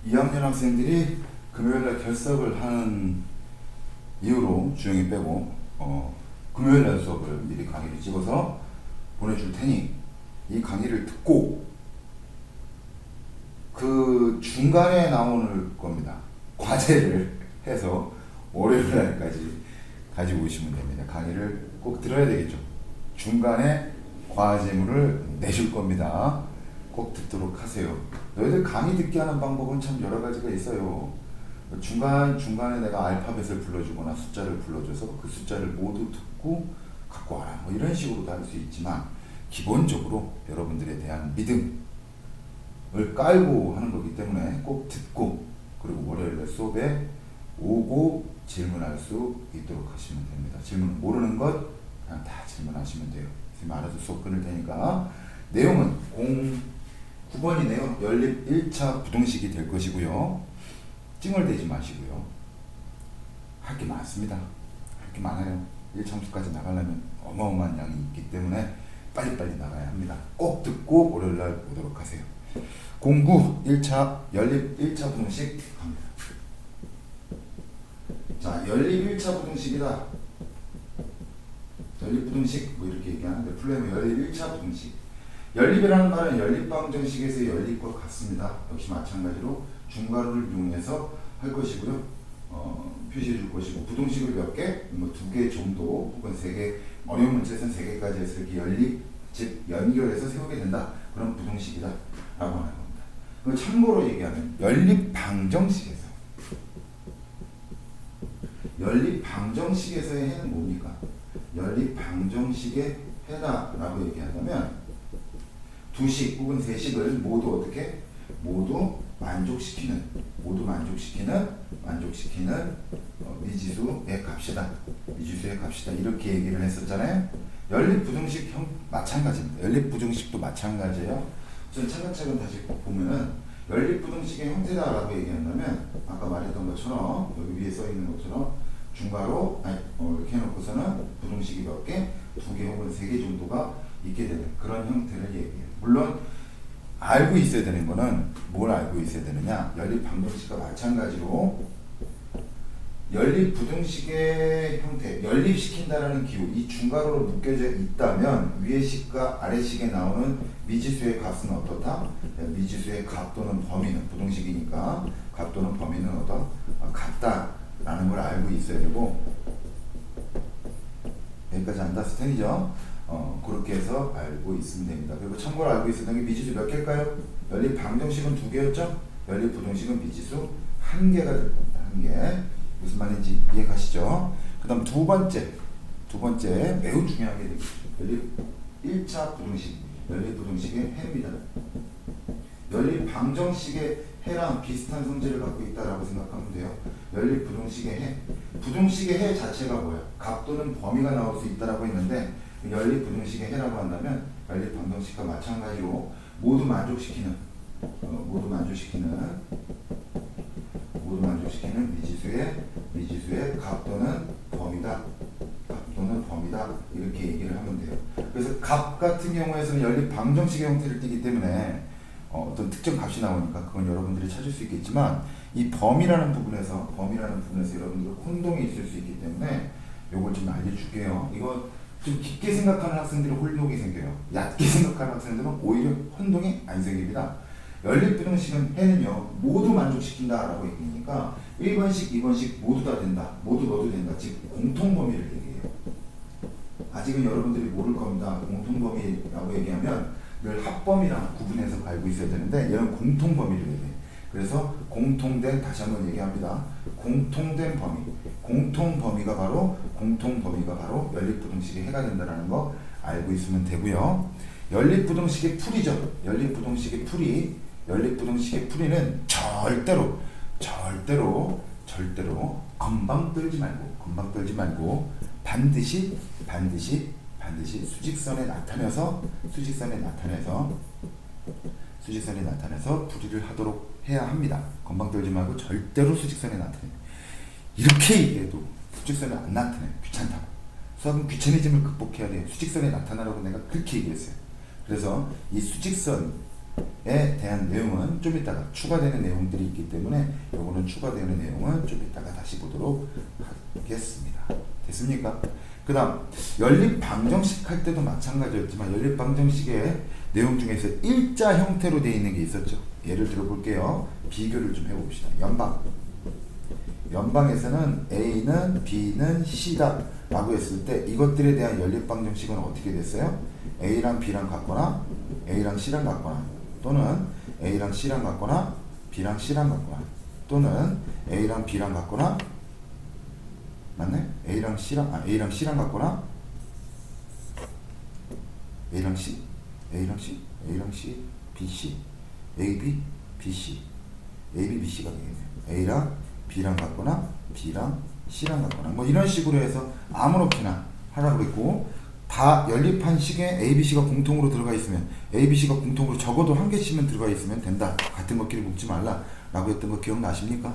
2학년 학생들이 금요일날 결석을 하는 이유로 주영이 빼고 금요일날 수업을 미리 강의를 찍어서 보내줄 테니 이 강의를 듣고 그 중간에 나오는 겁니다. 과제를 해서 월요일날까지 가지고 오시면 됩니다. 강의를 꼭 들어야 되겠죠. 중간에 과제물을 내줄 겁니다. 꼭 듣도록 하세요. 너희들 강의 듣게 하는 방법은 참 여러 가지가 있어요. 중간에 내가 알파벳을 불러주거나 숫자를 불러줘서 그 숫자를 모두 듣고 갖고 와라. 뭐 이런 식으로도 할 수 있지만 기본적으로 여러분들에 대한 믿음을 깔고 하는 거기 때문에 꼭 듣고 그리고 월요일에 수업에 오고 질문할 수 있도록 하시면 됩니다. 질문 모르는 것 그냥 다 질문하시면 돼요. 선생님 알아서 수업 끊을 테니까. 내용은 9번이네요. 연립 1차 부등식이 될 것이고요. 찡얼대지 마시고요. 할 게 많습니다. 할 게 많아요. 1차함수까지 나가려면 어마어마한 양이 있기 때문에 빨리빨리 나가야 합니다. 꼭 듣고 월요일날 오도록 하세요. 공부 1차 연립 1차 부등식 갑니다. 자, 연립 1차 부등식이다. 연립 부등식 뭐 이렇게 얘기하는데 풀려면 연립 1차 부등식. 연립이라는 말은 연립방정식에서의 연립과 같습니다. 역시 마찬가지로 중괄호를 이용해서 할 것이고요. 표시해 줄 것이고 부등식을 몇 개? 뭐 2개 정도 혹은 3개, 어려운 문제에서는 3개까지 해서 이렇게 연립, 즉 연결해서 세우게 된다. 그런 부등식이다 라고 하는 겁니다. 그럼 참고로 얘기하면 연립방정식에서의 해는 뭡니까? 연립방정식의 해다 라고 얘기하자면 두식 혹은 세식을 모두 어떻게? 모두 만족시키는 미지수의 값이다. 미지수의 값이다. 이렇게 얘기를 했었잖아요. 연립부등식 마찬가지입니다. 연립부등식도 마찬가지예요. 전 차근차근 다시 보면은 연립부등식의 형태다라고 얘기한다면 아까 말했던 것처럼 여기 위에 써 있는 것처럼 중괄호 이렇게 해놓고서는 부등식이 몇 개? 2개 혹은 3개 정도가 있게 되는 그런 형태를 얘기해요. 물론 알고 있어야 되는 거는 뭘 알고 있어야 되느냐? 연립방정식과 마찬가지로 연립부등식의 형태, 연립시킨다라는 기호, 이 중괄호로 묶여져 있다면 위의 식과 아래 식에 나오는 미지수의 값은 어떻다? 미지수의 값 또는 범위는 부등식이니까 값 또는 범위는 같다라는 걸 알고 있어야 되고 여기까지 안다스 텐이죠. 그렇게 해서 알고 있으면 됩니다. 그리고 참고로 알고 있었던 게 미지수 몇 개일까요? 연립 방정식은 2개였죠? 연립 부등식은 미지수 1개가 될 겁니다. 1개. 무슨 말인지 이해가시죠? 그 다음 두 번째 매우 중요하게 되겠죠. 연립 1차 부등식, 연립 부등식의 해입니다. 연립 방정식의 해랑 비슷한 성질을 갖고 있다라고 생각하면 돼요. 연립 부등식의 해. 부등식의 해 자체가 뭐예요? 값 또는 범위가 나올 수 있다라고 했는데 연립 부등식의 해라고 한다면 연립 방정식과 마찬가지로 모두 만족시키는 미지수의 값 또는 범위다. 이렇게 얘기를 하면 돼요. 그래서 값 같은 경우에서는 연립 방정식의 형태를 띠기 때문에 어떤 특정 값이 나오니까 그건 여러분들이 찾을 수 있겠지만 이 범위라는 부분에서 여러분들 혼동이 있을 수 있기 때문에 요걸 좀 알려줄게요. 이거 좀 깊게 생각하는 학생들은 혼동이 생겨요. 얕게 생각하는 학생들은 오히려 혼동이 안 생깁니다. 연립부등식은 해는요 모두 만족시킨다라고 얘기하니까 1번식, 2번식 모두 다 된다. 모두 넣어도 된다. 즉 공통범위를 얘기해요. 아직은 여러분들이 모를 겁니다. 공통범위라고 얘기하면 늘 합범위랑 구분해서 알고 있어야 되는데 얘는 공통범위를 얘기해요. 그래서 다시 한번 얘기합니다. 공통범위가 바로 연립부등식의 해가 된다는 거 알고 있으면 되고요. 연립부등식의 풀이죠. 연립부등식의 풀이는 절대로 금방 떨지 말고 반드시 수직선에 나타내서 풀이를 하도록 해야 합니다. 건방 떨지 말고 절대로 수직선에 나타내. 이렇게 얘기해도 수직선에 안 나타내. 귀찮다고. 수학은 귀차니즘을 극복해야 돼. 수직선에 나타나라고 내가 그렇게 얘기했어요. 그래서 이 수직선에 대한 내용은 좀 이따가 추가되는 내용들이 있기 때문에 요거는 추가되는 내용은 좀 이따가 다시 보도록 하겠습니다. 됐습니까? 그 다음 연립방정식 할 때도 마찬가지였지만 연립방정식의 내용 중에서 일자 형태로 되어 있는 게 있었죠. 예를 들어 볼게요. 비교를 좀 해봅시다. 연방에서는 A는 B는 C다 라고 했을 때 이것들에 대한 연립방정식은 어떻게 됐어요? A랑 B랑 같거나 A랑 C랑 같거나 또는 A랑 C랑 같거나 B랑 C랑 같거나 또는 A랑 B랑 같거나 맞네? A랑 C랑 같거나 A랑 C? BC AB, BC AB, BC가 되겠네요. A랑 B랑 같거나 B랑 C랑 같거나 뭐 이런 식으로 해서 아무렇게나 하라고 그랬고 다 연립한 식에 A, B, C가 공통으로 들어가 있으면 A, B, C가 공통으로 적어도 한 개씩은 들어가 있으면 된다. 같은 것끼리 묶지 말라 라고 했던 거 기억나십니까?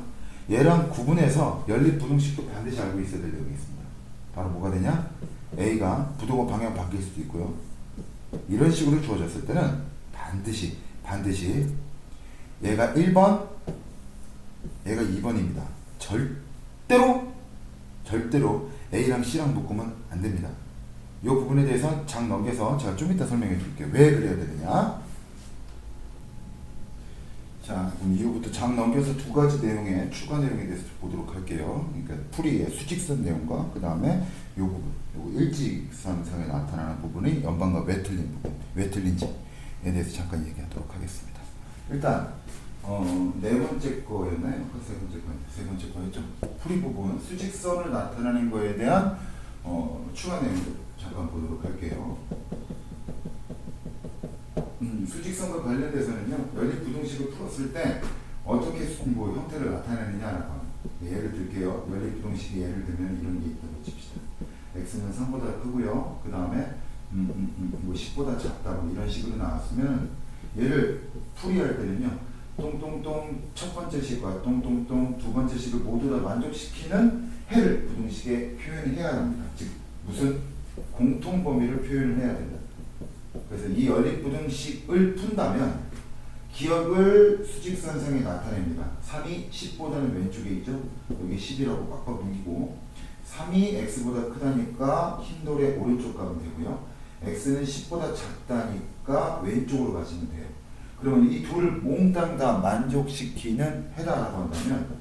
얘랑 구분해서 연립부등식도 반드시 알고 있어야 될 내용이 있습니다. 바로 뭐가 되냐? A가 부등호 방향 바뀔 수도 있고요. 이런 식으로 주어졌을 때는 반드시 얘가 1번 얘가 2번입니다. 절대로 A랑 C랑 묶으면 안 됩니다. 이 부분에 대해서 장 넘겨서 제가 좀 이따 설명해 드릴게요. 왜 그래야 되느냐? 자, 그럼 이후부터 장 넘겨서 두 가지 내용의 추가 내용에 대해서 보도록 할게요. 그러니까 풀이의 수직선 내용과 그 다음에 이 부분, 요 일직선상에 나타나는 부분이 연방과 왜 틀린지에 대해서 잠깐 얘기하도록 하겠습니다. 일단 네 번째 거였나요? 세 번째 거였죠. 풀이 부분, 수직선을 나타내는 거에 대한 추가 내용을 잠깐 보도록 할게요. 수직선과 관련돼서는요, 연립부등식을 풀었을 때 어떻게 뭐 형태를 나타내느냐라고 예를 들게요. 연립부등식이 예를 들면 이런 게 있다고 칩시다. x는 3보다 크고요. 그 다음에 뭐 10보다 작다 뭐 이런 식으로 나왔으면 얘를 풀이할 때는요, 똥똥똥 첫 번째 식과 똥똥똥 두 번째 식을 모두 다 만족시키는 해를 부등식에 표현해야 합니다. 즉 무슨 공통범위를 표현을 해야 된다. 그래서 이 연립부등식을 푼다면 기억을 수직선상에 나타냅니다. 3이 10보다는 왼쪽에 있죠. 여기 10이라고 빡빡 넘기고 3이 x보다 크다니까 흰 돌의 오른쪽 가면 되고요. x는 10보다 작다니까 왼쪽으로 가시면 돼요. 그러면 이 둘을 몽땅 다 만족시키는 해다라고 한다면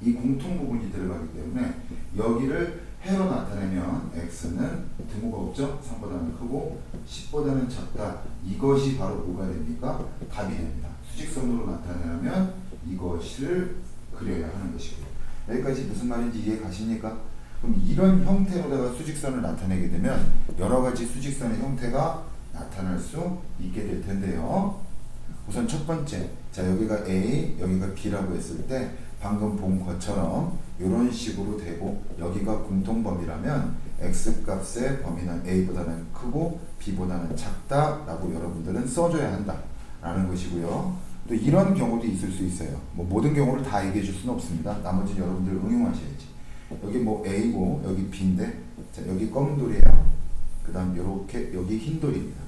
이 공통 부분이 들어가기 때문에 여기를 해로 나타내면 x는 등호가 없죠. 3보다는 크고 10보다는 작다. 이것이 바로 뭐가 됩니까? 답이 됩니다. 수직선으로 나타내려면 이것을 그려야 하는 것이고요. 여기까지 무슨 말인지 이해 가십니까? 그럼 이런 형태로다가 수직선을 나타내게 되면 여러 가지 수직선의 형태가 나타날 수 있게 될 텐데요. 우선 첫 번째, 자 여기가 A, 여기가 B라고 했을 때 방금 본 것처럼 이런 식으로 되고 여기가 공통범위라면 X값의 범위는 A보다는 크고 B보다는 작다라고 여러분들은 써줘야 한다라는 것이고요. 또 이런 경우도 있을 수 있어요. 뭐 모든 경우를 다 얘기해 줄 수는 없습니다. 나머지는 여러분들 응용하셔야지. 여기 뭐 A고 여기 B인데 자 여기 검은 돌이에요. 그 다음 요렇게 여기 흰 돌입니다.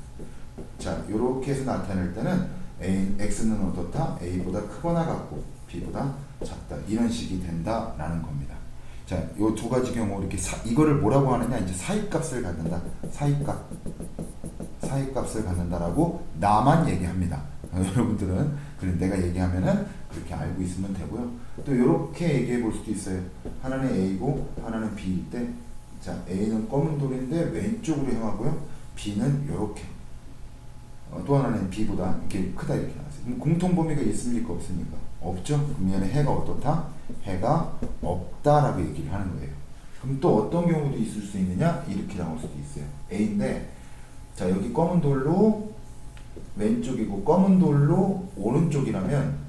자 요렇게 해서 나타낼 때는 X는 어떻다? A보다 크거나 같고 B보다 작다. 이런 식이 된다라는 겁니다. 자, 요 두 가지 경우 이렇게 이거를 뭐라고 하느냐? 이제 사이값을 갖는다. 사이값을 갖는다라고 나만 얘기합니다. 여러분들은 그래 내가 얘기하면은 그렇게 알고 있으면 되고요. 또 이렇게 얘기해 볼 수도 있어요. 하나는 A고 하나는 B일 때, 자 A는 검은 돌인데 왼쪽으로 향하고요. B는 이렇게. 또 하나는 B보다 이렇게 크다 이렇게 나왔어요. 그럼 공통 범위가 있습니까 없습니까? 없죠. 그럼 얘는 해가 어떻다? 해가 없다라고 얘기를 하는 거예요. 그럼 또 어떤 경우도 있을 수 있느냐? 이렇게 나올 수도 있어요. A인데 자 여기 검은 돌로 왼쪽이고 검은 돌로 오른쪽이라면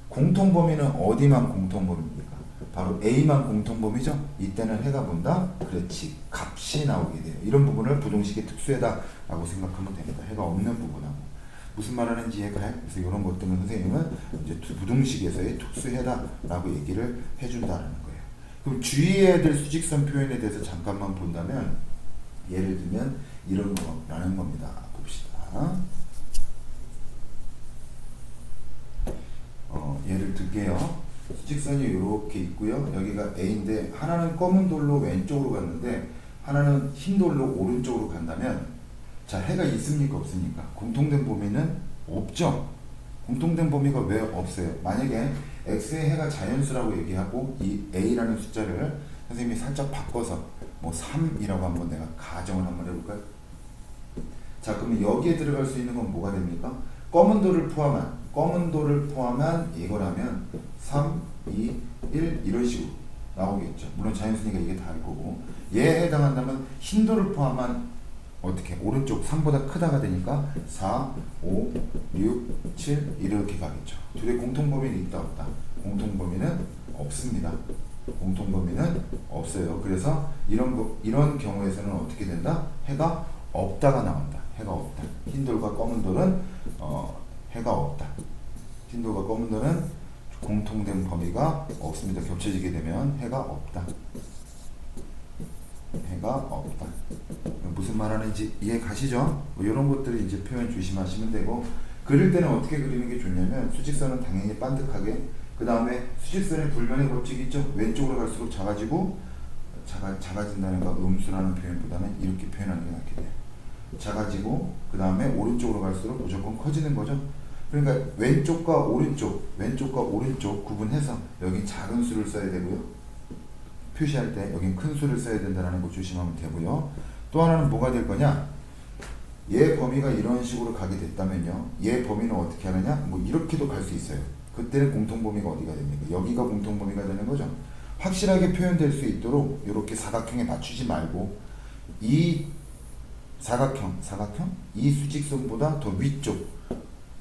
공통 범위는 어디만 공통 범위입니까? 바로 A만 공통 범위죠. 이때는 해가 본다. 그렇지. 값이 나오게 돼요. 이런 부분을 부등식의 특수해다라고 생각하면 됩니다. 해가 없는 부분하고. 무슨 말하는지 이해가 해? 그래서 이런 것들은 선생님은 이제 부등식에서의 특수해다라고 얘기를 해준다는 거예요. 그럼 주의해야 될 수직선 표현에 대해서 잠깐만 본다면 예를 들면 이런 거라는 겁니다. 봅시다. 예를 들게요. 수직선이 이렇게 있고요. 여기가 A인데 하나는 검은 돌로 왼쪽으로 갔는데 하나는 흰 돌로 오른쪽으로 간다면 자, 해가 있습니까 없습니까? 공통된 범위는 없죠. 공통된 범위가 왜 없어요? 만약에 x의 해가 자연수라고 얘기하고 이 a라는 숫자를 선생님이 살짝 바꿔서 뭐 3이라고 한번 내가 가정을 한번 해볼까요? 자, 그러면 여기에 들어갈 수 있는 건 뭐가 됩니까? 검은 돌을 포함한 이거라면 3, 2, 1 이런 식으로 나오겠죠. 물론 자연수니까 이게 다를 거고, 얘에 해당한다면 흰 돌을 포함한 어떻게 오른쪽 3보다 크다가 되니까 4, 5, 6, 7 이렇게 가겠죠. 둘의 공통범위는 있다 없다? 공통범위는 없습니다. 공통범위는 없어요. 그래서 이런 경우에서는 어떻게 된다? 해가 없다가 나온다. 해가 없다. 흰 돌과 검은 돌은 해가 없다. 흰 돌과 검은 돌은 공통된 범위가 없습니다. 겹쳐지게 되면 해가 없다. 해가 없다. 무슨 말하는지 이해 가시죠? 뭐 이런 것들을 이제 표현 조심하시면 되고, 그릴 때는 어떻게 그리는 게 좋냐면 수직선은 당연히 반듯하게, 그 다음에 수직선의 불변의 법칙이 있죠. 왼쪽으로 갈수록 작아진다는 거 음수라는 표현보다는 이렇게 표현하는 게 낫게 돼요. 작아지고 그 다음에 오른쪽으로 갈수록 무조건 커지는 거죠. 그러니까 왼쪽과 오른쪽 구분해서 여기 작은 수를 써야 되고요. 표시할 때 여긴 큰 수를 써야 된다는 거 조심하면 되고요. 또 하나는 뭐가 될 거냐? 얘 범위가 이런 식으로 가게 됐다면요. 얘 범위는 어떻게 하느냐? 뭐 이렇게도 갈 수 있어요. 그때는 공통범위가 어디가 됩니까? 여기가 공통범위가 되는 거죠. 확실하게 표현될 수 있도록 이렇게 사각형에 맞추지 말고 이 사각형 이 수직선보다 더 위쪽,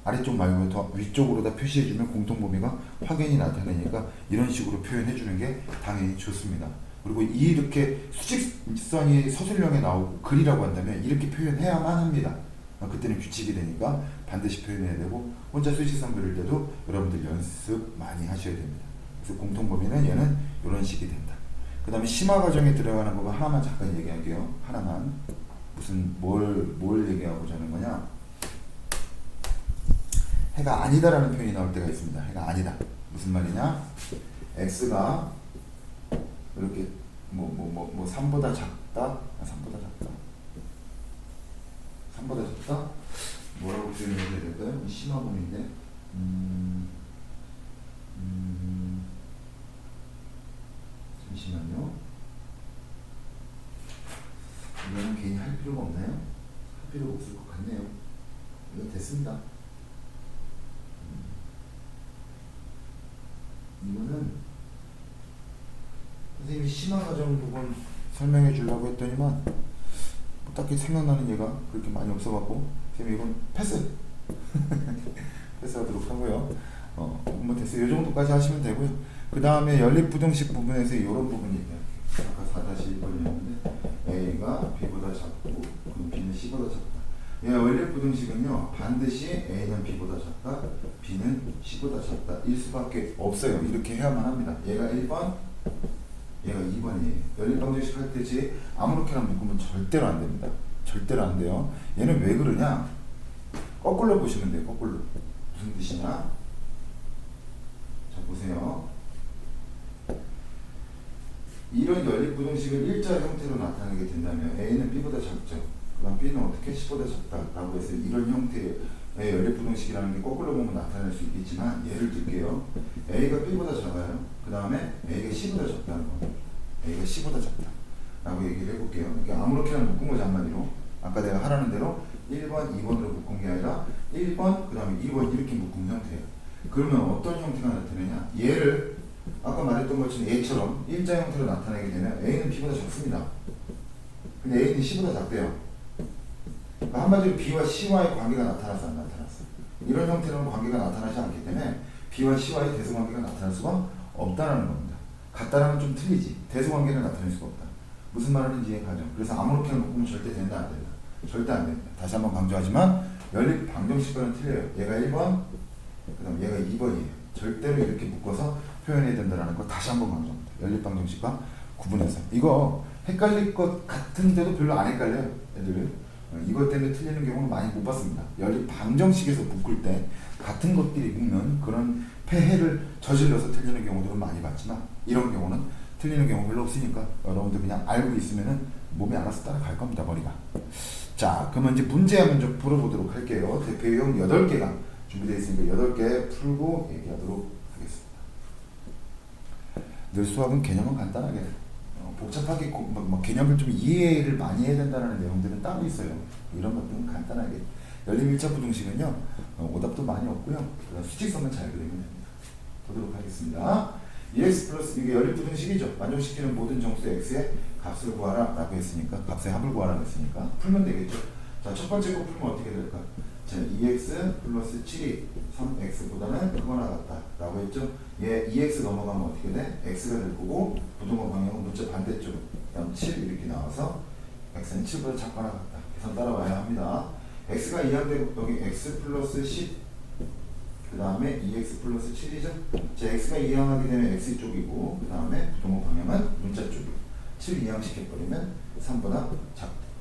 아래쪽 말고 더 위쪽으로다 표시해주면 공통범위가 확연히 나타나니까 이런 식으로 표현해주는 게 당연히 좋습니다. 그리고 이렇게 수직선이 서술형에 나오고 글이라고 한다면 이렇게 표현해야만 합니다. 그때는 규칙이 되니까 반드시 표현해야 되고, 혼자 수직선 그릴 때도 여러분들 연습 많이 하셔야 됩니다. 그래서 공통범위는 얘는 이런 식이 된다. 그 다음에 심화 과정에 들어가는 거 하나만 잠깐 얘기할게요. 하나만. 뭘 얘기하고자 하는 거냐? 해가 아니다라는 표현이 나올 때가 있습니다. 해가 아니다. 무슨 말이냐? x가 이렇게 3보다 작다? 3보다 작다? 뭐라고 표현해야 될까요? 심화범위인데 잠시만요. 이거는 괜히 할 필요가 없나요? 할 필요가 없을 것 같네요. 이거 됐습니다. 이거는 선생님이 심화 과정 부분 설명해 주려고 했더니만 뭐 딱히 생각나는 얘가 그렇게 많이 없어갖고 선생님 이건 패스 패스하도록 하고요. 뭐 됐어요. 이 정도까지 하시면 되고요. 그 다음에 연립부등식 부분에서 이런 부분 얘기할게요. 아까 4-1번이었는데 A가 B보다 작고 B는 C보다 작다. 연립부등식은요 반드시 A는 B보다 작다, B는 C보다 작다 일 수밖에 없어요. 이렇게 해야만 합니다. 얘가 1번, 얘가 2번이에요. 연립방정식 할 때 제 아무렇게나 묶으면 절대로 안 됩니다. 절대로 안 돼요. 얘는 왜 그러냐? 거꾸로 보시면 돼요. 거꾸로. 무슨 뜻이냐? 자 보세요. 이런 연립부등식을 일자 형태로 나타내게 된다면 A는 B보다 작죠. 그럼 B는 어떻게 C보다 작다라고 해서 이런 형태의 연립부등식이라는 게 거꾸로 보면 나타날 수 있겠지만, 예를 들게요. A가 B보다 작아요. 그 다음에 A가 C보다 작다는 거. A가 C보다 작다 라고 얘기를 해볼게요. 그러니까 아무렇게나 묶은 거죠. 한마디로 아까 내가 하라는 대로 1번, 2번으로 묶은 게 아니라 1번, 그 다음에 2번 이렇게 묶은 형태예요. 그러면 어떤 형태가 나타나냐? 얘를 아까 말했던 것처럼 A처럼 일자 형태로 나타내게 되면 A는 B보다 작습니다. 근데 A는 C보다 작대요. 그러니까 한마디로 B와 C와의 관계가 나타났어 안 나타났어? 이런 형태로는 관계가 나타나지 않기 때문에 B와 C와의 대소관계가 나타날 수가 없다는 겁니다. 같다라면 좀 틀리지. 대소관계를 나타낼 수가 없다. 무슨 말하는지 이해가죠? 그래서 아무렇게나 묶으면 절대 된다 안 된다? 절대 안 된다. 다시 한번 강조하지만 연립 방정식과는 틀려요. 얘가 1번, 그 다음 얘가 2번이에요. 절대로 이렇게 묶어서 표현해야 된다는 거 다시 한번 강조합니다. 연립 방정식과 구분해서. 이거 헷갈릴 것 같은데도 별로 안 헷갈려요. 애들은. 이것 때문에 틀리는 경우는 많이 못 봤습니다. 연립 방정식에서 묶을 때 같은 것들이 묶는 그런 폐해를 저질러서 틀리는 경우들은 많이 봤지만 이런 경우는 틀리는 경우 별로 없으니까 여러분들 그냥 알고 있으면은 몸이 알아서 따라갈 겁니다. 머리가. 자, 그러면 이제 문제 한번 좀 풀어보도록 할게요. 대표 유형 8개가 준비되어 있으니까 8개 풀고 얘기하도록 하겠습니다. 늘 수학은 개념은 간단하게 복잡하게 뭐 개념을 좀 이해를 많이 해야 된다는 내용들은 따로 있어요. 이런 것들은 간단하게 열림 1차 부등식은요 오답도 많이 없고요. 수직선만 잘 그리면 됩니다. 보도록 하겠습니다. 2x 플러스 이게 열림 부등식이죠. 만족시키는 모든 정수 x의 값을 구하라 라고 했으니까 값의 합을 구하라 했으니까 풀면 되겠죠. 자, 첫 번째 거 풀면 어떻게 될까? 자, 2x 플러스 7이 3x보다는 크거나 같다 라고 했죠. 얘 2x 넘어가면 어떻게 돼? x가 될 거고 부동호 방향은 문자 반대쪽 그다음 7 이렇게 나와서 x는 7보다 작거나 같다. 계산 따라와야 합니다. x가 이항되고 여기 x 플러스 10 그 다음에 2x 플러스 7이죠. 자, x가 이항하게 되면 x쪽이고 그 다음에 부동호 방향은 문자 쪽이고 7 이항시켜버리면 3보다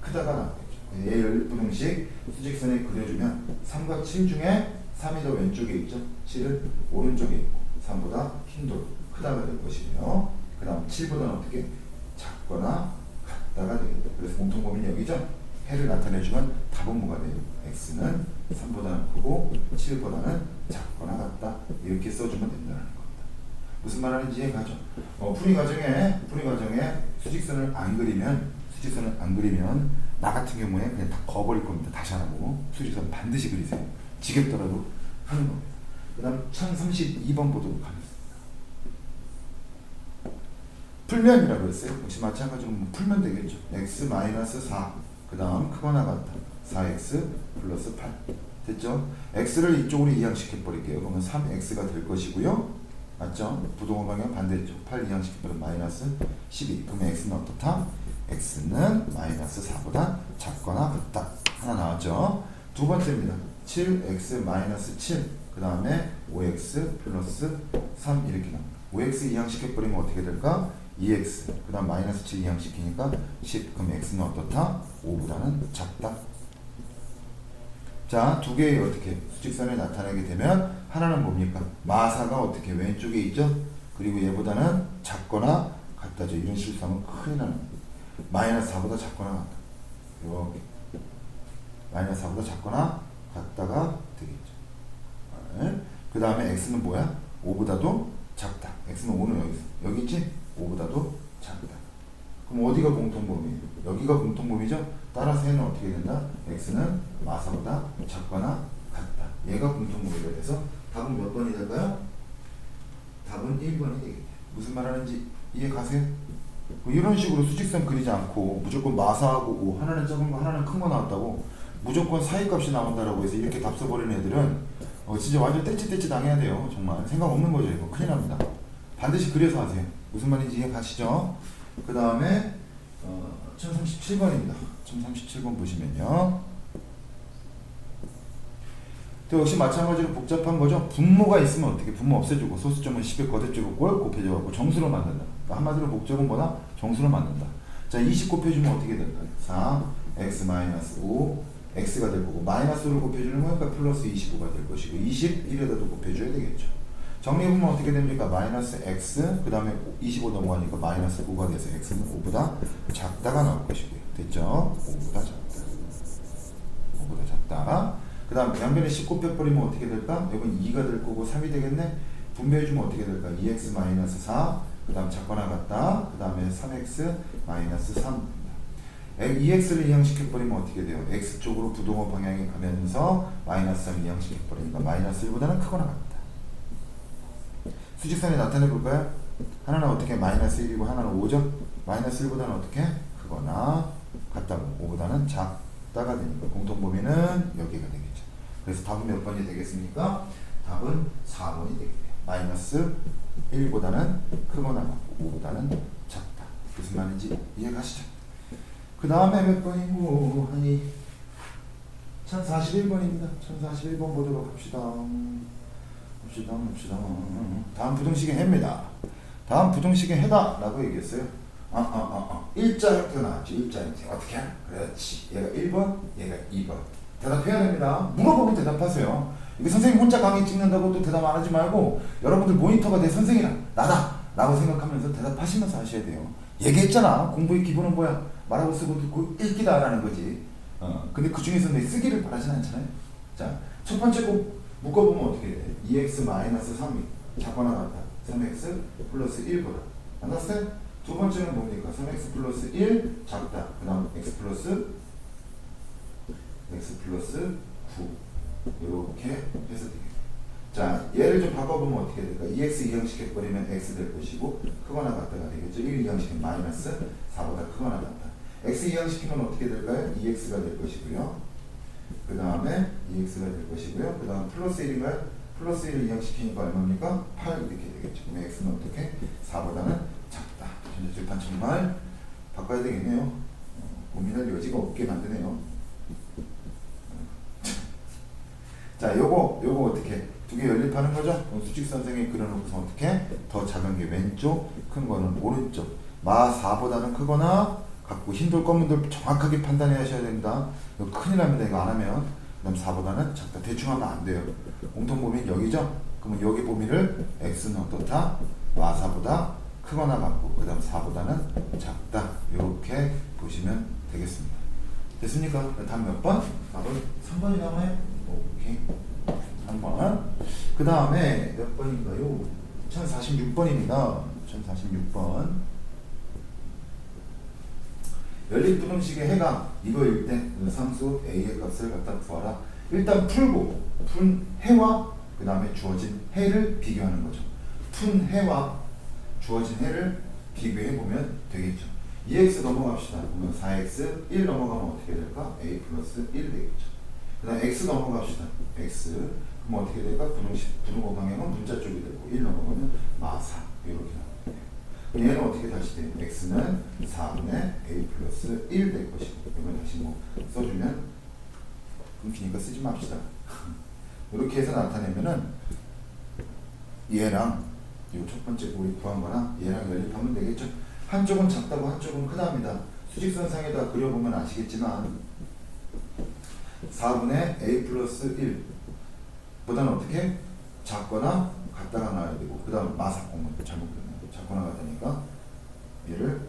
크다가 나오겠죠. 얘 열부등식 수직선에 그려주면 3과 7 중에 3이 더 왼쪽에 있죠. 7은 오른쪽에 있고 3보다 흰돌 크다가 될 것이고요. 그 다음 7보다는 어떻게? 작거나 같다가 되겠다. 그래서 공통범위는 여기죠. 해를 나타내주면 답은 뭐가 돼요? x는 3보다는 크고 7보다는 작거나 같다. 이렇게 써주면 된다는 겁니다. 무슨 말하는지 이해가죠? 풀이 과정에 수직선을 안 그리면 나 같은 경우에 그냥 다 거버릴 겁니다. 다시 하라고. 수직선 반드시 그리세요. 지겹더라도 하는 겁니다. 그 다음 1032번 보도록 하겠습니다. 풀면이라고 했어요. 역시 마찬가지로 풀면 되겠죠. x-4 그 다음 크거나 같다. 4x 플러스 8 됐죠? x를 이쪽으로 이항시켜 버릴게요. 그러면 3x가 될 것이고요. 맞죠? 부동호 방향 반대쪽 8 이항시켜 버리면 마이너스 12 그러면 x는 어떻다? x는 마이너스 4보다 작거나 같다. 하나 나왔죠? 두 번째입니다. 7x 마이너스 7 그 다음에 5x 플러스 3 이렇게 나옵니다. 5x 이항시켜 버리면 어떻게 될까? 2x 그 다음 마이너스 7 이항시키니까 10 그럼 x는 어떻다? 5보다는 작다. 자, 두 개의 어떻게 수직선에 나타나게 되면 하나는 뭡니까? 마사가 어떻게 왼쪽에 있죠? 그리고 얘보다는 작거나 같다죠. 이런 실수하면 큰일 나는 거예요. 마이너스 4보다 작거나 같다. 이렇게 마이너스 4보다 작거나 같다가 되겠죠. 그 다음에 x는 뭐야? 5보다도 작다. x는 5는 여기 있어. 여기 있지? 5보다도 작다. 그럼 어디가 공통범위예요? 여기가 공통범위죠? 따라서 얘는 어떻게 된다? x는 마사보다 작거나 같다. 얘가 공통범위가 돼서 답은 몇 번이 될까요? 답은 1번이 되겠네요. 무슨 말하는지 이해 가세요? 이런 식으로 수직선 그리지 않고 무조건 마사하고 5 하나는 작은 거 하나는 큰 거 나왔다고 무조건 사이값이 나온다라고 해서 이렇게 답 써버리는 애들은 진짜 완전 떼찌떼찌 당해야 돼요. 정말 생각 없는 거죠. 이거 큰일 납니다. 반드시 그려서 하세요. 무슨 말인지 이해 가시죠? 그 다음에 1037번입니다. 1037번 보시면요. 또 역시 마찬가지로 복잡한 거죠. 분모가 있으면 어떻게? 분모 없애주고 소수점은 10에 거듭주고 꼴 곱해줘갖고 정수로 만든다. 그러니까 한마디로 복잡은 뭐다? 정수로 만든다. 자, 20 곱해주면 어떻게 될까요? 4 x-5 x가 될 거고 마이너스를 곱해주는 거니까 플러스 25가 될 것이고 21에다도 곱해줘야 되겠죠. 정리해보면 어떻게 됩니까? 마이너스 x 그 다음에 25 넘어가니까 마이너스 9가 돼서 x는 5보다 작다가 나올 것이고요. 됐죠? 5보다 작다. 5보다 작다. 그 다음 양변에 10 곱해버리면 어떻게 될까? 여긴 2가 될 거고 3이 되겠네? 분배해주면 어떻게 될까? 2x 마이너스 4 그 다음 작거나 같다. 그 다음에 3x 마이너스 3 2x를 이항시켜버리면 어떻게 돼요? x쪽으로 부동호 방향이 가면서 마이너스 3 이항시켜버리니까 마이너스 1보다는 크거나 같다. 수직선에 나타내 볼까요? 하나는 어떻게 마이너스 1이고 하나는 5죠? 마이너스 1보다는 어떻게? 크거나 같다고 5보다는 작다가 되니까 공통범위는 여기가 되겠죠. 그래서 답은 몇 번이 되겠습니까? 답은 4번이 되겠네요. 마이너스 1보다는 크거나 같고 5보다는 작다. 무슨 말인지 이해가시죠? 그 다음에 몇 번이고 아니 1041번입니다. 1041번 보도록 합시다. 다음 부등식의 해입니다. 다음 부등식의 해다 라고 얘기했어요. 일자 형태가 나왔죠. 일자 형태 어떻게 하나? 그렇지. 얘가 1번 얘가 2번 대답해야 됩니다. 물어보면 대답하세요. 이게 선생님 혼자 강의 찍는다고 또 대답 안 하지 말고 여러분들 모니터가 내 선생이라 나다 라고 생각하면서 대답하시면서 하셔야 돼요. 얘기했잖아. 공부의 기본은 뭐야? 말하고 쓰고 듣고 읽기다 라는 거지. 근데 그 중에서 내 쓰기를 바라진 않잖아요. 자, 첫 번째 꼭 묶어보면 어떻게 돼? 2x-3이 작거나 같다. 3x 플러스 1보다. 만났어요? 두 번째는 뭡니까? 3x 플러스 1 작다. 그 다음 x 플러스 9 이렇게 해서 되겠다. 자, 얘를 좀 바꿔보면 어떻게 될까? 2x 이항시켜버리면 x 될 것이고 크거나 같다가 되겠죠. 1 이항시키면 마이너스 4보다 크거나 같다. x 이항시키면 어떻게 될까요? 2x가 될 것이고요. 그 다음에 2x가 될 것이고요. 그 다음 플러스 1인가요? 플러스 1을 이항시키니까 얼마입니까? 8 이렇게 되겠죠. 그럼 x는 어떻게? 4보다는 작다. 현재 정말 바꿔야 되겠네요. 고민할 여지가 없게 만드네요. 자, 요거 어떻게? 두 개 연립하는 거죠? 수직 선생이 그려놓고서 어떻게? 더 작은 게 왼쪽, 큰 거는 오른쪽. 마 4보다는 크거나 같고 흰돌 검은돌 정확하게 판단해 하셔야 됩니다. 이거 큰일 납니다. 이거 안 하면. 그 다음 4보다는 작다. 대충 하면 안 돼요. 공통 범위는 여기죠? 그러면 여기 범위를 x는 어떻다? 마 4보다 크거나 같고 그 다음 4보다는 작다. 이렇게 보시면 되겠습니다. 됐습니까? 다음 몇 번? 답은 3번이 나와요. 오케이. 3번. 그 다음에 몇 번인가요? 1046번입니다. 1046번. 연립부등식의 해가 이거일 때 상수 a의 값을 갖다 구하라. 일단 풀고 푼 해와 그 다음에 주어진 해를 비교하는 거죠. 푼 해와 주어진 해를 비교해보면 되겠죠. 2x 넘어갑시다. 그러면 4x 1 넘어가면 어떻게 될까? a 플러스 1 되겠죠. 그 다음 x 넘어갑시다. x 그럼 어떻게 될까? 부등호 방향은 문자 쪽이 되고 1 넘어가면 마4 이렇게 나와요. 얘는 어떻게 다시 돼요? x는 4분의 a 플러스 1 될 것이고 이건 다시 뭐 써주면 끊기니까 쓰지 맙시다. 이렇게 해서 나타내면은 얘랑 이 첫 번째 우리 구한 거랑 얘랑 연립하면 되겠죠. 한쪽은 작다고 한쪽은 크답니다. 수직선상에다 그려보면 아시겠지만 4분의 a 플러스 1 보다는 어떻게? 작거나 같다가 나와야 되고 그 다음 마사공은 잘못됐네요. 작거나 같다니까 얘를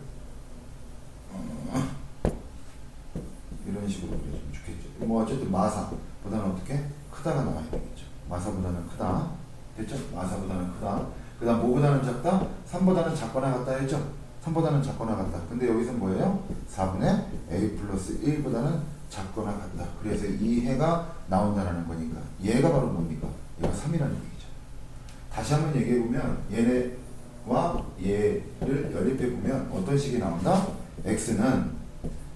이런 식으로 그려주면 좋겠죠. 뭐 어쨌든 마사보다는 어떻게? 크다가 나와야 되겠죠. 마사보다는 크다. 됐죠? 마사보다는 크다. 그 다음 뭐보다는 작다? 3보다는 작거나 같다 했죠? 3보다는 작거나 같다. 근데 여기서 뭐예요? 4분의 a 플러스 1보다는 작거나 같다. 그래서 이 해가 나온다는 거니까 얘가 바로 뭡니까? 얘가 3이라는 얘기죠. 다시 한번 얘기해보면 얘와 얘를 연립해보면 어떤 식이 나온다? x는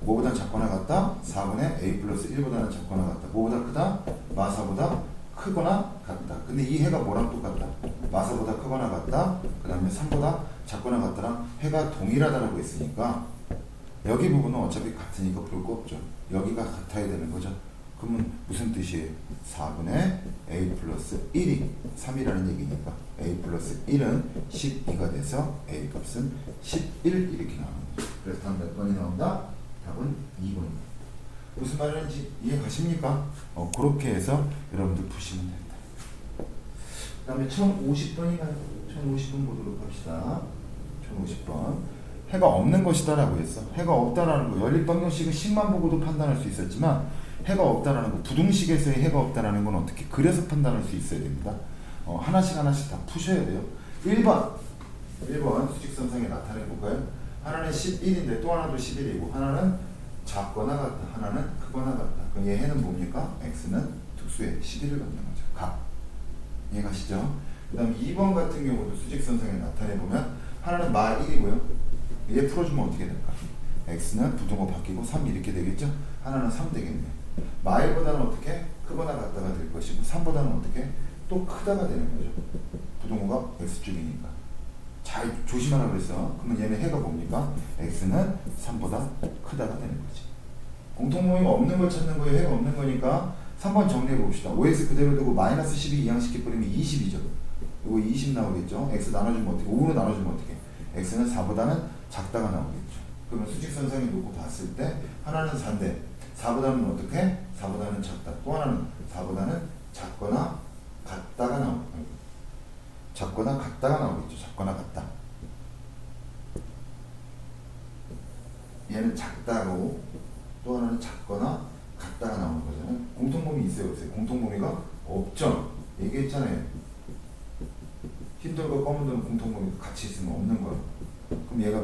뭐보다 작거나 같다? 4분의 a 플러스 1보다는 작거나 같다. 뭐보다 크다? 마사보다 크거나 같다. 근데 이 해가 뭐랑 똑같다? 마사보다 크거나 같다. 그 다음에 3보다 작거나 같다랑 해가 동일하다라고 했으니까 여기 부분은 어차피 같으니까 볼 거 없죠. 여기가 같아야 되는 거죠. 그러면 무슨 뜻이에요? 4분의 a 플러스 1이 3이라는 얘기니까 a 플러스 1은 12가 돼서 a 값은 11 이렇게 나오는 거죠. 그래서 다음 몇 번이 나온다? 답은 2번입니다. 무슨 말인지 이해 가십니까? 그렇게 해서 여러분들 푸시면 됩니다. 그 다음에 1050번인가요? 1050번 보도록 합시다. 1050번. 해가 없는 것이다 라고 했어. 해가 없다라는 거. 연립방정식은 식만 보고도 판단할 수 있었지만 해가 없다라는 거. 부등식에서의 해가 없다라는 건 어떻게 그려서 판단할 수 있어야 됩니다. 하나씩 다 푸셔야 돼요. 1번 수직선상에 나타내 볼까요? 하나는 11인데 또 하나도 11이고 하나는 작거나 같다. 하나는 크거나 같다. 그럼 얘 해는 뭡니까? x는 특수의 11을 갖는 거죠. 각. 이해가시죠? 그 다음 2번 같은 경우도 수직선상에 나타내 보면 하나는 마 1이고요. 얘 풀어주면 어떻게 될까? x는 부등호 바뀌고 3 이렇게 되겠죠? 하나는 3 되겠네요. 마 1보다는 어떻게? 크거나 같다가 될 것이고 3보다는 어떻게? 또 크다가 되는 거죠. 부등호가 x쪽이니까. 잘 조심하라 그랬어. 그러면 얘는 해가 뭡니까? x는 3보다 크다가 되는 거지. 공통모임 없는 걸 찾는 거예요. 해가 없는 거니까 3번 정리해 봅시다. 5x 그대로 두고 마이너스 12 이항시켜버리면 20이죠. 이거 20 나오겠죠. x 나눠주면 어떻게? 5로 나눠주면 어떻게? x는 4보다는 작다가 나오겠죠. 그러면 수직선상에 놓고 봤을 때 하나는 4인데 4보다는 어떻게? 4보다는 작다. 또 하나는 4보다는 작거나 같다가 나오고 작거나 같다가 나오겠죠. 작거나 같다. 얘는 작다고 또 하나는 작거나 같다가 나오는 거잖아요. 공통범위 있어요, 없어요? 공통범위가 없죠. 얘기했잖아요. 흰 돌과 검은 돌은 공통범위가 같이 있으면 없는 거예요. 그럼 얘가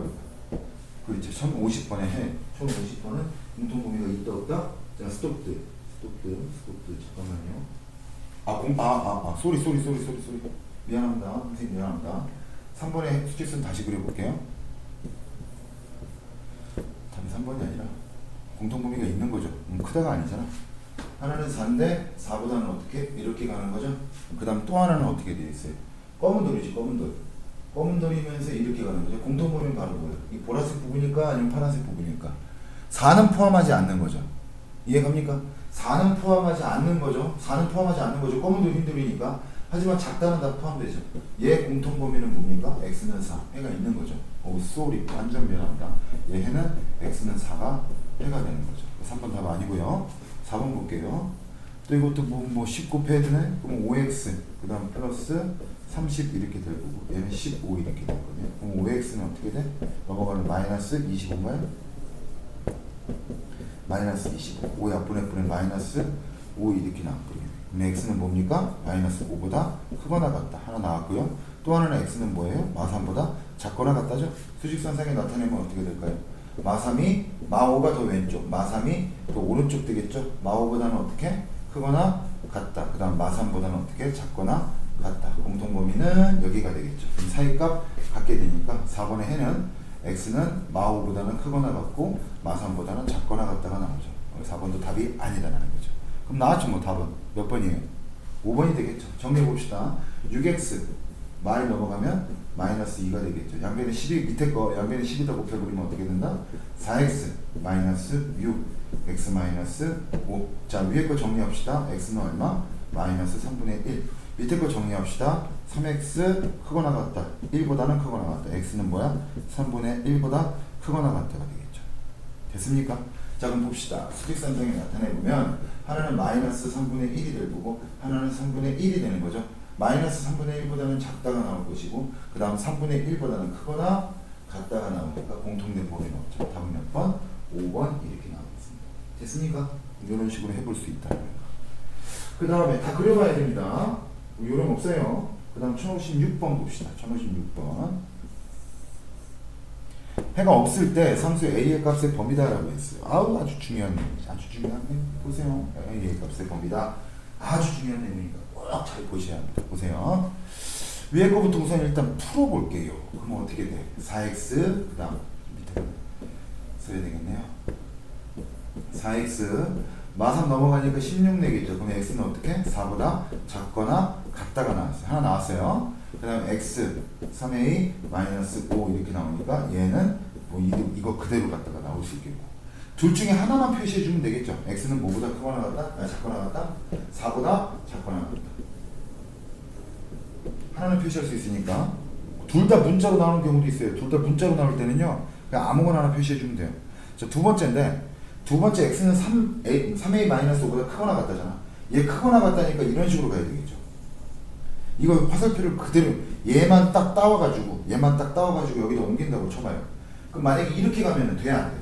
그렇죠. 1050번에 해. 1050번은 공통범위가 있다 없다? 자, 스톱드. 잠깐만요. 쏘리. 미안합니다. 선생님 미안합니다. 3번의 수직선 다시 그려볼게요. 답이 3번이 아니라 공통범위가 있는 거죠. 크다가 아니잖아. 하나는 4인데 4보다는 어떻게? 이렇게 가는 거죠. 그 다음 또 하나는 어떻게 되어 있어요? 검은 돌이지, 검은 돌. 검은 돌이면서 이렇게 가는 거죠. 공통범위는 바로 뭐예요? 이 보라색 부분일까 아니면 파란색 부분일까? 4는 포함하지 않는 거죠. 이해갑니까? 4는 포함하지 않는 거죠. 4는 포함하지 않는 거죠. 검은 돌, 흰 돌이니까. 하지만 작다는 다 포함되죠. 얘 공통범위는 뭡니까? x는 4. 해가 있는 거죠. 쏘리. 완전 미안합니다. 얘는 x는 4가 해가 되는 거죠. 3번 답 아니고요. 4번 볼게요. 또 이것도 뭐 19 패드네? 그럼 5x 그 다음 플러스 30 이렇게 될 거고 얘는 15 이렇게 될 거네요. 그럼 5x는 어떻게 돼? 넘어가면 마이너스 25인가요? 마이너스 25. 5 약분의 분의 마이너스 5 이렇게 나왔거든요. 그럼 x는 뭡니까? 마이너스 5보다 크거나 같다. 하나 나왔고요. 또 하나는 x는 뭐예요? 마3보다 작거나 같다죠? 수직선상에 나타내면 어떻게 될까요? 마3이 마5가 더 왼쪽, 마3이 더 오른쪽 되겠죠? 마5보다는 어떻게? 크거나 같다. 그 다음 마3보다는 어떻게? 작거나 같다. 공통범위는 여기가 되겠죠. 그럼 사이값 같게 되니까 4번의 해는 x는 마5보다는 크거나 같고 마3보다는 작거나 같다가 나오죠. 4번도 답이 아니다라는 거죠. 그럼 나왔죠. 뭐 답은 몇 번이에요? 5번이 되겠죠. 정리해 봅시다. 6x 마이 넘어가면 마이너스 2가 되겠죠. 양변에 12 밑에 거 양변에 12다 곱해버리면 어떻게 된다? 4x 마이너스 6 x 마이너스 5. 자, 위에 거 정리합시다. x는 얼마? 마이너스 3분의 1. 밑에 거 정리합시다. 3x 크거나 같다. 1보다는 크거나 같다. x는 뭐야? 3분의 1보다 크거나 같다가 되겠죠. 됐습니까? 자, 그럼 봅시다. 수직선상에 나타내보면 하나는 마이너스 3분의 1이 될 거고 하나는 3분의 1이 되는 거죠. 마이너스 3분의 1보다는 작다가 나올 것이고 그 다음 3분의 1보다는 크거나 같다가 나오니까 공통된 범위는 없죠. 답은 몇 번? 5번 이렇게 나오겠습니다. 됐습니까? 이런 식으로 해볼 수 있다. 그 다음에 다 그려봐야 됩니다. 요령 없어요. 그 다음 1056번 봅시다. 1056번. 해가 없을 때 상수 a의 값의 범위다라고 했어요. 아우, 아주 중요한 내용이죠. 아주 중요한 내용. 보세요. a의 값의 범위다. 아주 중요한 내용이니까 꼭 잘 보셔야 합니다. 보세요. 위에 거부터 우선 일단 풀어볼게요. 그럼 어떻게 돼? 4x 그 다음 밑에 써야 되겠네요. 4x 마3 넘어가니까 16 내겠죠. 그럼 x는 어떻게? 4보다 작거나 같다가 나왔어요. 하나 나왔어요. 그 다음 x 3a 마이너스 5 이렇게 나오니까 얘는 뭐 이거 그대로 갖다가 나올 수 있겠고 둘 중에 하나만 표시해 주면 되겠죠. x는 뭐보다 크거나 같다? 작거나 같다? 4보다 작거나 같다. 하나는 표시할 수 있으니까 둘 다 문자로 나오는 경우도 있어요. 둘 다 문자로 나올 때는요 그냥 아무거나 하나 표시해 주면 돼요. 자, 두 번째인데 두 번째 x는 3a-5보다 크거나 같다잖아. 얘 크거나 같다니까 이런 식으로 가야 되겠죠. 이거 화살표를 그대로 얘만 딱 따와가지고 여기다 옮긴다고 쳐봐요. 그럼 만약에 이렇게 가면 돼? 안 돼?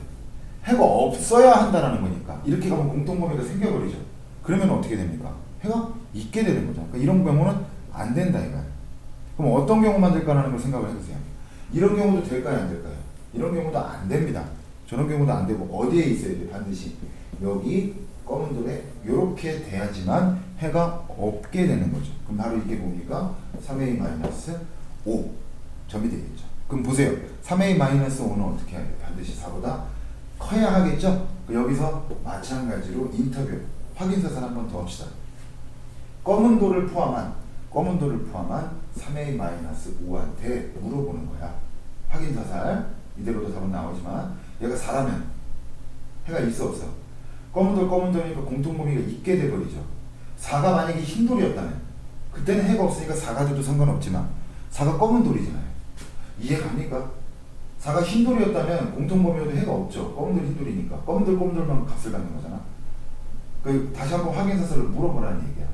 해가 없어야 한다라는 거니까 이렇게 가면 공통범위가 생겨버리죠. 그러면 어떻게 됩니까? 해가 있게 되는 거죠. 그러니까 이런 경우는 안 된다 이거야. 그럼 어떤 경우만 될까라는 걸 생각을 해보세요. 이런 경우도 될까요 안 될까요? 이런 경우도 안 됩니다. 저런 경우도 안 되고 어디에 있어야 돼? 반드시 여기 검은 돌에 이렇게 돼야지만 해가 없게 되는 거죠. 그럼 바로 이게 뭡니까? 3a-5 점이 되겠죠. 그럼 보세요. 3a-5는 어떻게 해야 돼? 반드시 4보다 커야 하겠죠? 여기서 마찬가지로 인터뷰 확인사살 한번 더 합시다. 검은 돌을 포함한 3a-5한테 물어보는 거야. 확인사살 이대로도 답은 나오지만 얘가 4라면 해가 있어 없어? 검은 돌이니까 공통범위가 있게 돼버리죠. 4가 만약에 흰 돌이었다면 그때는 해가 없으니까 4가 돼도 상관없지만 4가 검은 돌이잖아요. 이해갑니까? 4가 흰 돌이었다면 공통범위여도 해가 없죠. 검은 돌 흰 돌이니까 검은 돌만 값을 갖는 거잖아. 다시 한번 확인사살을 물어보라는 얘기야.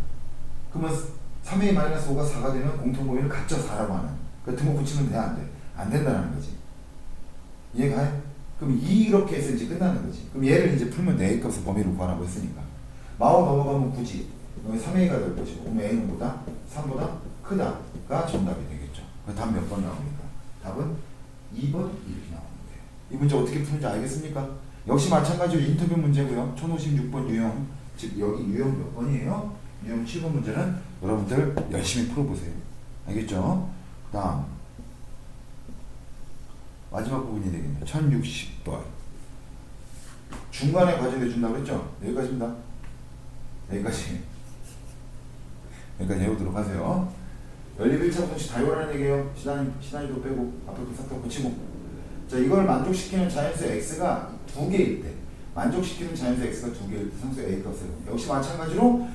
그러면 3a-5가 4가 되면 공통범위를 각자 4라고 하는. 그 등호 붙이면 돼, 안 돼? 안 된다는 거지. 이해가 해? 그럼 이렇게 해서 이제 끝나는 거지. 그럼 얘를 이제 풀면 돼. A 값의 범위를 구하라고 했으니까. 마오 넘어가면 굳이 여기 3a가 될 것이고, 그럼 a는 보다 3보다 크다가 정답이 되겠죠. 답 몇 번 나옵니까? 답은 2번 이렇게 나오는 거예요. 이 문제 어떻게 푸는지 알겠습니까? 역시 마찬가지로 인터뷰 문제고요. 1056번 유형, 즉 여기 유형 몇 번이에요? 유형 7번 문제는 여러분들 열심히 풀어보세요. 알겠죠? 그 다음 마지막 부분이 되겠네요. 1060번 중간에 과제를 준다고 그랬죠? 여기까지입니다. 여기까지 해보도록 하세요. 연립 1차 분식 다 외우라는 얘기예요. 시단위도 빼고 앞에 그 싹 다 붙이고. 자, 이걸 만족시키는 자연수 x가 두 개일 때, 만족시키는 자연수 x가 두 개일 때 상수 a 값을 역시 마찬가지로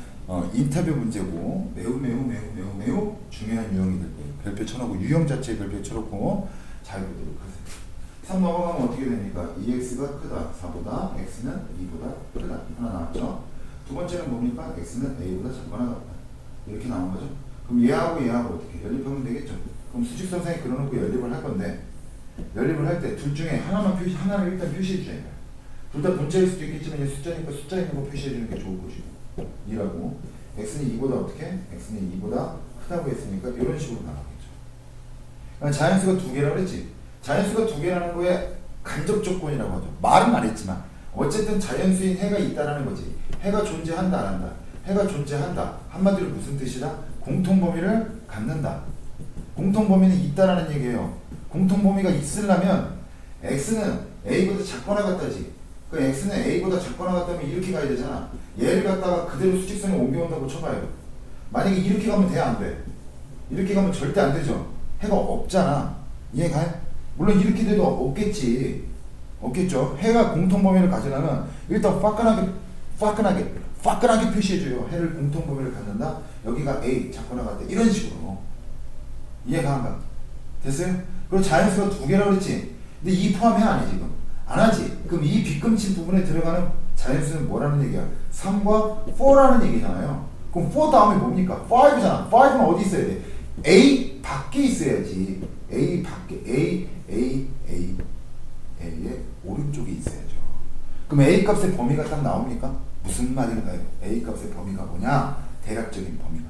인터뷰 문제고 매우 중요한 유형이 될 거예요. 별표 쳐놓고 유형 자체에 별표 쳐놓고 잘 보도록 하세요. 3 넘어가면 어떻게 됩니까? 2x가 크다. 4보다 x는 2보다 크다. 하나 나왔죠? 두 번째는 뭡니까? x는 a보다 작거나 같다. 이렇게 나온 거죠? 그럼 얘하고 어떻게 연립하면 되겠죠? 그럼 수직선상에 그려놓고 연립을 할 건데, 연립을 할 때 둘 중에 하나를 일단 표시해 줘야 돼요. 둘 다 문자일 수도 있겠지만 얘 숫자니까 숫자 있는 거 표시해 주는 게 좋을 것이고, 2라고 x는 2보다 어떻게? x는 2보다 크다고 했으니까 이런 식으로 나가겠죠. 그러니까 자연수가 두 개라고 그랬지? 자연수가 두 개라는 거에 간접 조건이라고 하죠. 말은 안 했지만 어쨌든 자연수인 해가 있다라는 거지. 해가 존재한다 안 한다. 해가 존재한다. 한마디로 무슨 뜻이다? 공통범위를 갖는다. 공통범위는 있다라는 얘기예요. 공통범위가 있으려면 x는 a보다 작거나 같다지. 그 x는 a보다 작거나 같다면 이렇게 가야 되잖아. 얘를 갖다가 그대로 수직선에 옮겨온다고 쳐봐요. 만약에 이렇게 가면 돼, 안 돼? 이렇게 가면 절대 안 되죠. 해가 없잖아. 이해가? 물론 이렇게 돼도 없겠지. 없겠죠. 해가 공통범위를 가지려면 일단 화끈하게 표시해줘요. 해를 공통범위를 갖는다. 여기가 A 작거나 같다. 이런 식으로. 이해가 안 가? 됐어요? 그리고 자연수가 두 개라고 그랬지. 근데 이 포함해 안 해 지금? 안 하지. 그럼 이 빗금친 부분에 들어가는 자연수는 뭐라는 얘기야? 3과 4라는 얘기잖아요. 그럼 4 다음에 뭡니까? 5잖아. 5는 어디 있어야 돼? A 밖에 있어야지. A 밖에 A의 오른쪽에 있어야죠. 그럼 A 값의 범위가 딱 나옵니까? 무슨 말인가요? A 값의 범위가 뭐냐? 대략적인 범위가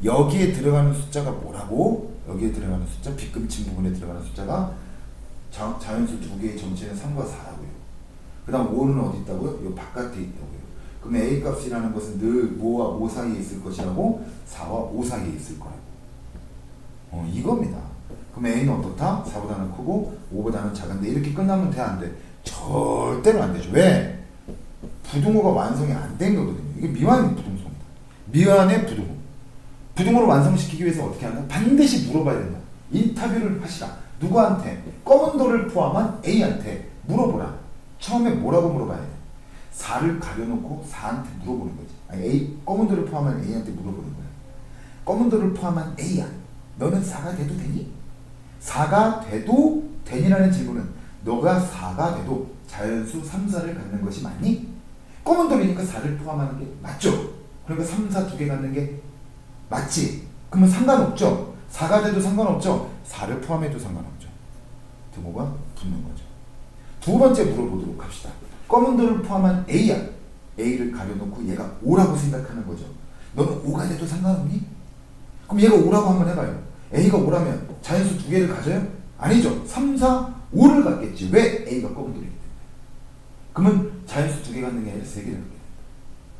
여기에 들어가는 숫자가 뭐라고? 여기에 들어가는 숫자, 빗금친 부분에 들어가는 숫자가 자연수 두 개의 전체는 3과 4라고요. 그 다음 5는 어디 있다고요? 이 바깥에 있다고요. 그럼 A 값이라는 것은 늘 5와 5 사이에 있을 것이라고 4와 5 사이에 있을 거라고. 이겁니다. 그럼 A는 어떻다? 4보다는 크고 5보다는 작은데 이렇게 끝나면 돼, 안 돼? 절대로 안 되죠. 왜? 부등호가 완성이 안 된 거거든요. 이게 미완 부등호입니다. 미완의 부등호. 부등호를 완성시키기 위해서 어떻게 한다? 반드시 물어봐야 된다. 인터뷰를 하시라. 누구한테? 검은 돌을 포함한 A한테 물어보라. 처음에 뭐라고 물어봐야 돼? 4를 가려놓고 4한테 물어보는 거지. 아니, 검은 돌을 포함한 A한테 물어보는 거야. 검은 돌을 포함한 A야. 너는 4가 돼도 되니? 4가 돼도 되니라는 질문은 너가 4가 돼도 자연수 3, 4를 갖는 것이 맞니? 검은 돌이니까 4를 포함하는 게 맞죠? 그러니까 3, 4 두 개 갖는 게 맞지? 그러면 상관없죠? 4가 돼도 상관없죠? 4를 포함해도 상관없죠. 등호가 붙는 거죠. 두 번째 물어보도록 합시다. 검은 돌을 포함한 A야. A를 가려놓고 얘가 5라고 생각하는 거죠. 너는 5가 돼도 상관없니? 그럼 얘가 5라고 한번 해봐요. A가 5라면 자연수 두 개를 가져요? 아니죠. 3, 4, 5를 갖겠지. 왜? A가 검은 돌이기 때문에. 그러면 자연수 두 개 갖는 게 아니라 세 개를 갖게 된다.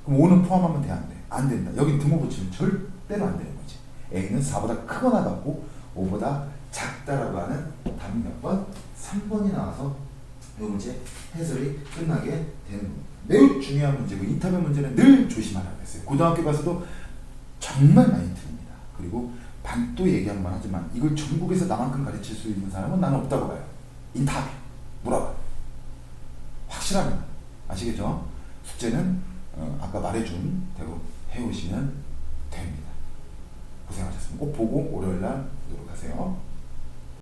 그럼 5는 포함하면 돼, 안 돼? 안 된다. 여기 등호 붙이면 절대로 안 되는 거지. A는 4보다 크거나 같고 5보다 작다라고 하는 답 몇 번? 3번이 나와서 이 문제 해설이 끝나게 되는 겁니다. 매우 중요한 문제고 인터뷰 문제는 늘 조심하라고 했어요. 고등학교 가서도 정말 많이 틀립니다. 그리고 반도 얘기한 건 하지만 이걸 전국에서 나만큼 가르칠 수 있는 사람은 나는 없다고 봐요. 인터뷰 물어봐요. 확실합니다. 아시겠죠? 숙제는 아까 말해준 대로 해오시면 됩니다. 고생하셨습니다. 꼭 보고 월요일날 노력하세요.